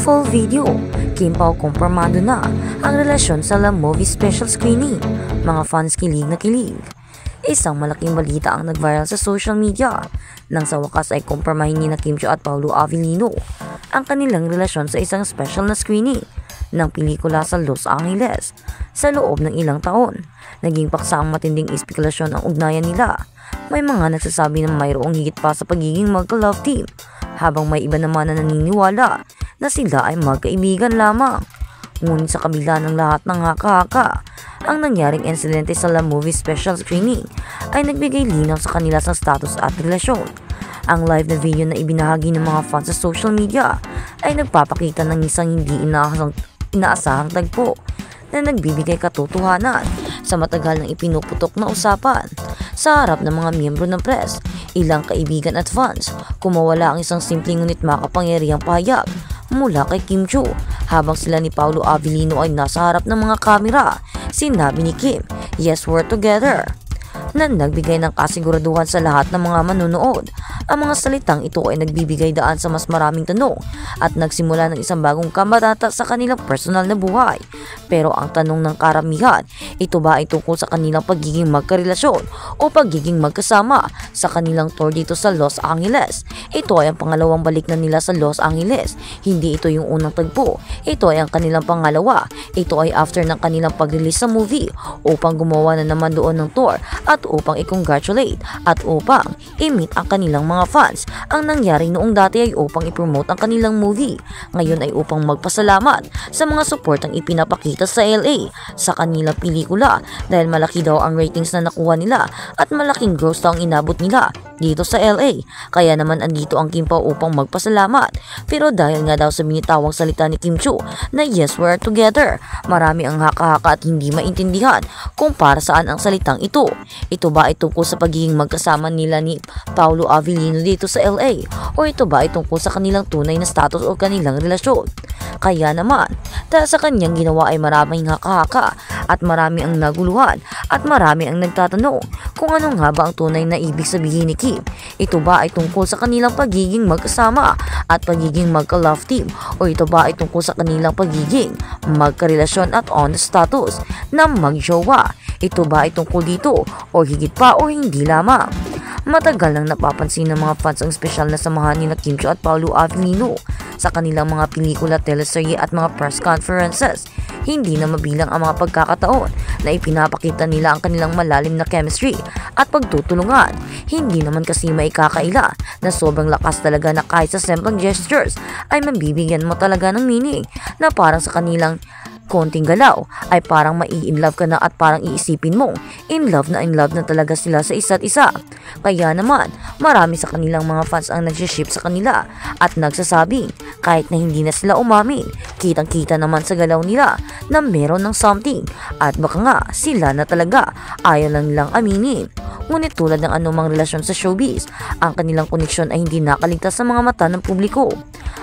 Full video, Kim Pao kumpirmado na ang relasyon sa La Movie Special Screening. Mga fans kilig na kilig. Isang malaking balita ang nag-viral sa social media nang sa wakas ay kumpirmahin ni na Kim Chiu at Paolo Avellino ang kanilang relasyon sa isang special na screening ng pelikula sa Los Angeles sa loob ng ilang taon. Naging paksa ang matinding espekulasyon ang ugnayan nila. May mga nagsasabi na mayroong higit pa sa pagiging magka-love team, habang may iba naman na naniniwala na sila ay magkaibigan lamang. Ngunit sa kabila ng lahat ng haka-haka, ang nangyaring insidente sa La Movie Special Screening ay nagbigay linaw sa kanila sa status at relasyon. Ang live na video na ibinahagi ng mga fans sa social media ay nagpapakita ng isang hindi inaasahang tagpo na nagbibigay katotohanan sa matagal ng ipinuputok na usapan. Sa harap ng mga miyembro ng press, ilang kaibigan at fans, kumawala ang isang simpleng ngunit makapangyarihang pahayag mula kay Kim Chiu. Habang sila ni Paolo Avellino ay nasa harap ng mga kamera, sinabi ni Kim, "Yes, we're together," na nagbigay ng kasiguraduhan sa lahat ng mga manunood. Ang mga salitang ito ay nagbibigay daan sa mas maraming tanong at nagsimula ng isang bagong kabanata sa kanilang personal na buhay. Pero ang tanong ng karamihan, ito ba ay tungkol sa kanilang pagiging magkarelasyon o pagiging magkasama sa kanilang tour dito sa Los Angeles? Ito ay ang pangalawang balik na nila sa Los Angeles. Hindi ito yung unang tagpo. Ito ay ang kanilang pangalawa. Ito ay after ng kanilang pag-release sa movie upang gumawa na naman doon ng tour at upang i-congratulate at upang i-meet ang kanilang mga fans. Ang nangyari noong dati ay upang i-promote ang kanilang movie. Ngayon ay upang magpasalamat sa mga suportang ipinapakita sa LA sa kanilang pelikula dahil malaki daw ang ratings na nakuha nila at malaking gross daw ang inabot nila dito sa LA. Kaya naman andito ang Kim Pao upang magpasalamat. Pero dahil nga daw sa binitawang salita ni Kim Chiu na "Yes, we're together," marami ang haka-haka at hindi maintindihan kung para saan ang salitang ito. Ito ba ay tungkol sa pagiging magkasama nila ni Paolo Avellino dito sa LA o ito ba ay tungkol sa kanilang tunay na status o kanilang relasyon? Kaya naman, dahil sa kanyang ginawa ay maraming haka-haka at marami ang naguluhan at marami ang nagtatanong kung ano nga ba ang tunay na ibig sabihin ni Kim. Ito ba ay tungkol sa kanilang pagiging magkasama at pagiging magka-love team o ito ba ay tungkol sa kanilang pagiging magkarelasyon at on the status na magjowa? Ito ba ay tungkol dito o higit pa o hindi lamang? Matagal nang napapansin ng mga fans ang espesyal na samahan ni Kim Chiu at Paolo Avellino sa kanilang mga pelikula, teleserye at mga press conferences. Hindi na mabilang ang mga pagkakataon na ipinapakita nila ang kanilang malalim na chemistry at pagtutulungan. Hindi naman kasi maikakaila na sobrang lakas talaga na kahit sa simpleng gestures ay mabibigyan mo talaga ng meaning na parang sa kanilang konting galaw ay parang mai-inlove ka na at parang iisipin mo in love na talaga sila sa isa't isa. Kaya naman marami sa kanilang mga fans ang nagsiship sa kanila at nagsasabing kahit na hindi na sila umamin, kitang-kita naman sa galaw nila na meron ng something at baka nga sila na talaga, ayaw lang nilang aminin. Ngunit tulad ng anumang relasyon sa showbiz, ang kanilang koneksyon ay hindi nakaligtas sa mga mata ng publiko.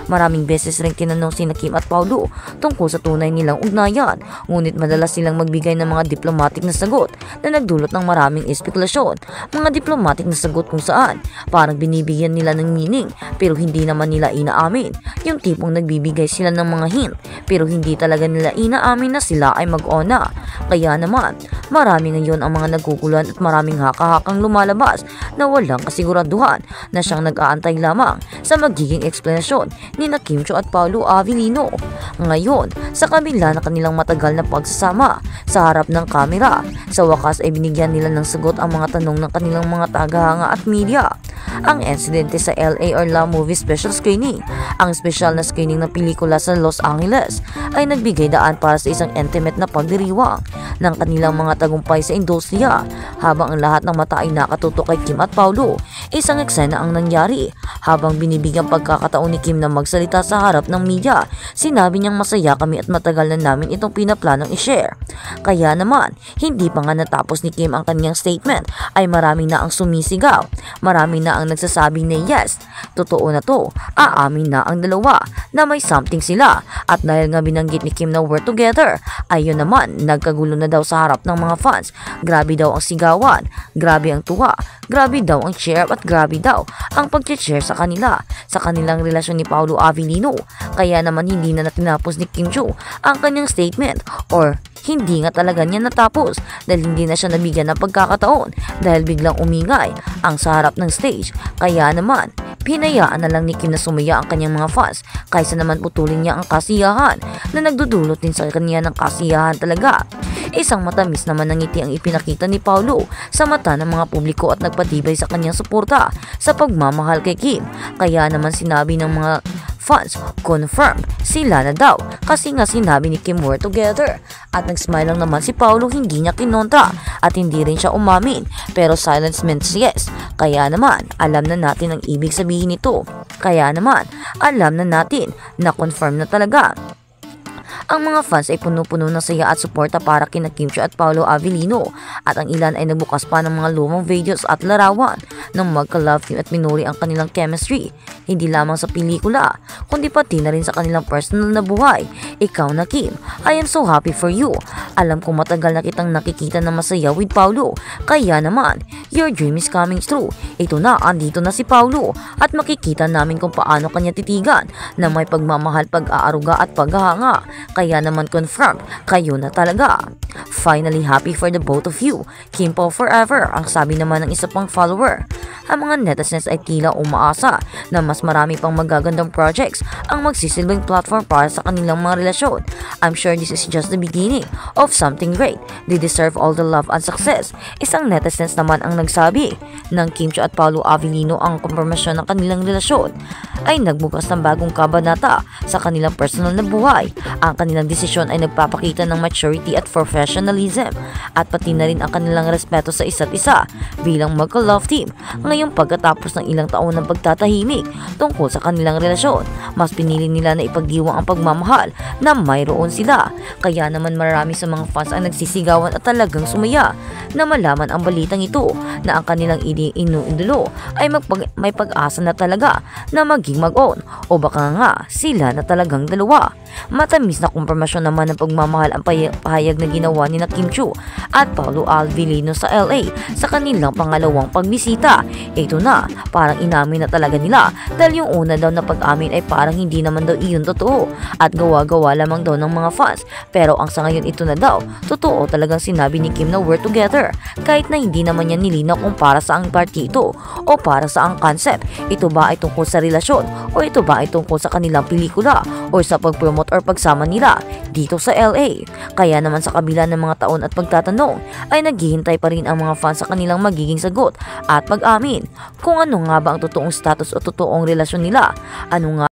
Maraming beses rin tinanong sina Kim at Paolo tungkol sa tunay nilang ugnayan, ngunit madalas silang magbigay ng mga diplomatic na sagot na nagdulot ng maraming espekulasyon. Mga diplomatic na sagot kung saan parang binibigyan nila ng meaning pero hindi naman nila inaamin. Yung tipong nagbibigay sila ng mga hint pero hindi talaga nila inaamin na sila ay mag-ona. Kaya naman marami ngayon ang mga naguguluhan at maraming haka-hakang lumalabas na walang kasiguraduhan na siyang nag-aantay lamang sa magiging eksplanasyon ni na Kim Chiu at Paolo Avellino. Ngayon, sa kabila na kanilang matagal na pagsasama sa harap ng kamera, sa wakas ay binigyan nila ng sagot ang mga tanong ng kanilang mga tagahanga at media. Ang insidente sa LA or La Movie Special Screening, ang special na screening ng pelikula sa Los Angeles, ay nagbigay daan para sa isang intimate na pagdiriwang ng kanilang mga tagumpay sa industriya. Habang ang lahat ng mata ay nakatutok kay Kim at Paolo, isang eksena ang nangyari. Habang binibigyan pagkakataon ni Kim na magsalita sa harap ng media, sinabi niyang masaya kami at matagal na namin itong pinaplanong i-share. Kaya naman, hindi pa nga natapos ni Kim ang kanyang statement ay marami na ang sumisigaw. Marami na ang nagsasabi na yes, totoo na to, aamin na ang dalawa na may something sila. At dahil nga binanggit ni Kim na we're together, ayun naman, nagkagulo na na daw sa harap ng mga fans. Grabe daw ang sigawan, grabe ang tuwa, grabe daw ang cheer at grabe daw ang pag-cheer sa kanila sa kanilang relasyon ni Paolo Avellino. Kaya naman hindi na tinapos ni Kim Chiu ang kanyang statement, or hindi nga talaga niya natapos dahil hindi na siya nabigyan ng pagkakataon dahil biglang umingay ang sa harap ng stage. Kaya naman pinayaan na lang ni Kim na sumaya ang kanyang mga fans kaysa naman putulin niya ang kasiyahan na nagdudulot din sa kanya ng kasiyahan talaga. Isang matamis naman ng ngiti ang ipinakita ni Paolo sa mata ng mga publiko at nagpatibay sa kanyang suporta sa pagmamahal kay Kim. Kaya naman sinabi ng mga fans, confirm sila na daw kasi nga sinabi ni Kim we're together. At nag-smile lang naman si Paolo, hindi niya kinontra at hindi rin siya umamin, pero silence means yes. Kaya naman alam na natin ang ibig sabihin nito. Kaya naman alam na natin na confirm na talaga. Ang mga fans ay puno-puno ng saya at suporta para kina Kim Chiu at Paolo Avellino, at ang ilan ay nagbukas pa ng mga lumang videos at larawan ng magka-love team at minuri ang kanilang chemistry. Hindi lamang sa pelikula, kundi pati na rin sa kanilang personal na buhay. Ikaw na Kim, I am so happy for you. Alam kong matagal na kitang nakikita na masaya with Paolo, kaya naman, your dream is coming true. Ito na, andito na si Paolo at makikita namin kung paano kanya titigan na may pagmamahal, pag-aaruga at paghahanga. Kaya naman confirm, kayo na talaga. Finally happy for the both of you. Kim Paul forever, ang sabi naman ng isa pang follower. Ang mga netizens ay tila umaasa na mas marami pang magagandang projects ang magsisilbing platform para sa kanilang mga relasyon. I'm sure this is just the beginning of something great. They deserve all the love and success. Isang netizens naman ang nagsabi ng Kim Chiu at Paolo Avellino ang kompromisyon ng kanilang relasyon ay nagbukas ng bagong kabanata sa kanilang personal na buhay. Ang kanilang desisyon ay nagpapakita ng maturity at professionalism at pati na rin ang kanilang respeto sa isa't isa bilang magka-love team. Ngayong pagkatapos ng ilang taon ng pagtatahimik tungkol sa kanilang relasyon, mas pinili nila na ipagdiwang ang pagmamahal na mayroon sila. Kaya naman marami sa mga fans ang nagsisigawan at talagang sumaya na malaman ang balitang ito na ang kanilang inuulo ay may pag-asa na talaga na maging mag-on, o baka nga sila na talagang dalawa. Matamis na kumpirmasyon naman ng pagmamahal ang pahayag na ginawa ni Kim Chiu at Paolo Avellino sa LA sa kanilang pangalawang pagbisita. Ito na, parang inamin na talaga nila dahil yung una daw na pag-amin ay parang hindi naman daw iyon totoo at gawa-gawa lamang daw ng mga fans. Pero ang sa ngayon ito na daw, totoo talagang sinabi ni Kim na we're together, kahit na hindi naman niya nilinaw kung para sa ang party ito o para sa ang concept. Ito ba ay tungkol sa relasyon o ito ba ay tungkol sa kanilang pelikula o sa pag-promote or pagsama nila dito sa LA. Kaya naman sa kabila ng mga taon at pagtatanong ay naghihintay pa rin ang mga fans sa kanilang magiging sagot at pag-amin kung ano nga ba ang totoong status o totoong relasyon nila. Ano nga